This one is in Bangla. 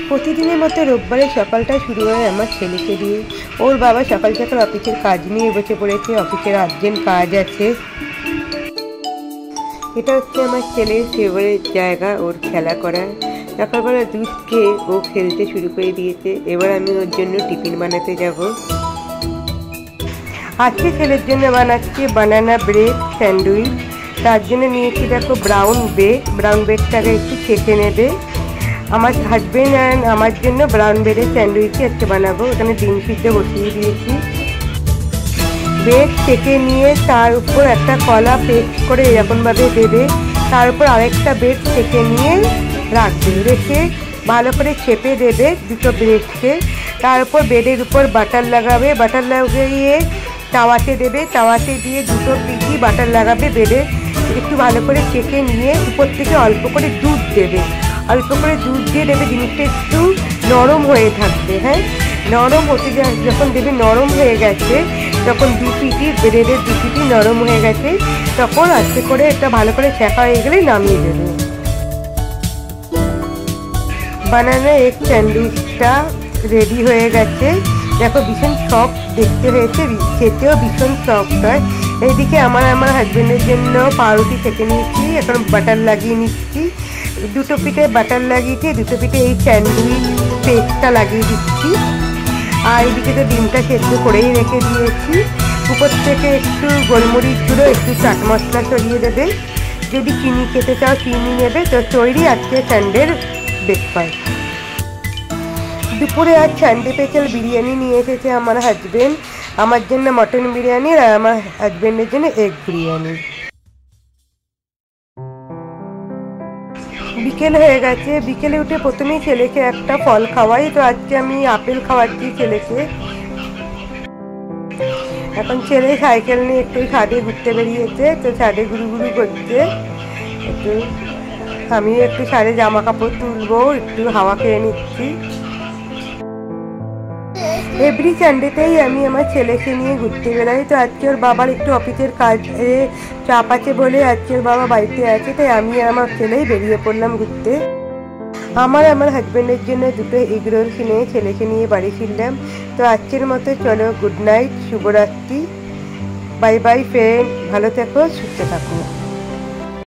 প্রতিদিনের মতো রোববারে সকালটা শুরু হয় আমার ছেলেকে দিয়ে। ওর বাবা সকাল সকাল অফিসের কাজ নিয়ে বসে পড়েছে, অফিসের আর্জেন্ট কাজ আছে। এটা হচ্ছে আমার ছেলের ফেভারিট জায়গা, ওর খেলা করার। সকালবেলা দুধ খেয়ে ও খেলতে শুরু করে দিয়েছে। এবার আমি ওর জন্য টিফিন বানাতে যাব। আজকে ছেলের জন্য বানাচ্ছি বানানা ব্রেড স্যান্ডউইচ। তার জন্য নিয়েছি দেখো ব্রাউন ব্রেডটাকে একটু ছেঁকে নেবে। আমার হাজবেন্ড অ্যান্ড আমার জন্য ব্রাউন ব্রেডের স্যান্ডউইচই আজকে বানাবো। এখানে ডিম সিদ্ধ বসিয়ে দিয়েছি। ব্রেড ছেঁকে নিয়ে তার উপর একটা কলা পেস্ট করে এরকমভাবে দেবে। তার উপর আরেকটা ব্রেড ছেঁকে নিয়ে রাখবে, রেখে ভালো করে চেপে দেবে দুটো ব্রেডকে। তার উপর ব্রেডের উপর বাটার লাগাবে, বাটার লাগিয়ে তাওয়াতে দেবে, তাওয়াতে দিয়ে দুটো পিঠি বাটার লাগাবে ব্রেডে। একটু ভালো করে চেকে নিয়ে উপর থেকে অল্প করে দুধ দেবে, অল্প করে দুধ দিয়ে দেবে। জিনিসটা একটু নরম হয়ে থাকবে। হ্যাঁ, নরম হতে যখন দেবে নরম হয়ে গেছে, তখন ব্রেডের দু পিঠি নরম হয়ে গেছে, তখন আস্তে করে এটা ভালো করে ছেঁকা হয়ে গেলে নামিয়ে দেবে। বানানা এগ স্যান্ডউইচটা রেডি হয়ে গেছে। দেখো ভীষণ সফট দেখতে হয়েছে, খেতেও ভীষণ সফট হয়। এইদিকে আমার হাজবেন্ডের জন্য পাউরুটি সেঁকে নিয়েছি, এখন বাটার লাগিয়ে নিচ্ছি। দুটো পিঠে বাটার লাগিয়েছি, দুটো পিঠে এই স্যান্ডউইচ পেস্টটা লাগিয়ে দিচ্ছি। আর এইদিকে তো ডিমটা সেদ্ধ করেই রেখে দিয়েছি। উপর থেকে একটু গোলমরিচ গুঁড়ো, একটু চাট মশলা ছড়িয়ে দেবে। যদি চিনি খেতে চাও চিনি নেবে। তো তৈরি আজকে সানডের ব্রেকফাস্ট। দুপুরে আজ সানডে স্পেশাল বিরিয়ানি নিয়ে এসেছে আমার হাজবেন্ড। আমার জন্য মটন বিরিয়ানি আর আমার হাজবেন্ডের জন্য এগ বিরিয়ানি। বিকেল হয়ে গেছে, বিকেলে উঠে প্রথমেই ছেলেকে একটা ফল খাওয়াই। তো আজকে আমি আপেল খাওয়াচ্ছি ছেলেকে। এখন ছেলে সাইকেল নিয়ে একটু ছাদে ঘুরতে বেরিয়েছে, তো ছাদে ঘুরু করছে। একটু আমিও একটু ছাদে জামা কাপড় তুলবো, একটু হাওয়া খেয়ে নিচ্ছি। এভরি সানডেতেই আমি আমার ছেলেকে নিয়ে ঘুরতে বেরোই। তো আজকে ওর বাবার একটু অফিসের কাজে চাপ আছে বলে আজকে ওর বাবা বাড়িতে আছে, তাই আমি আর আমার ছেলেই বেরিয়ে পড়লাম ঘুরতে। আমার হাজব্যান্ডের জন্য দুটো এগ রোল কিনে ছেলেকে নিয়ে বাড়ি ফিরলাম। তো আজকের মতো চলো, গুড নাইট, শুভরাত্রি, বাই বাই ফ্রেন্ড, ভালো থেকো, সুস্থ থাকো।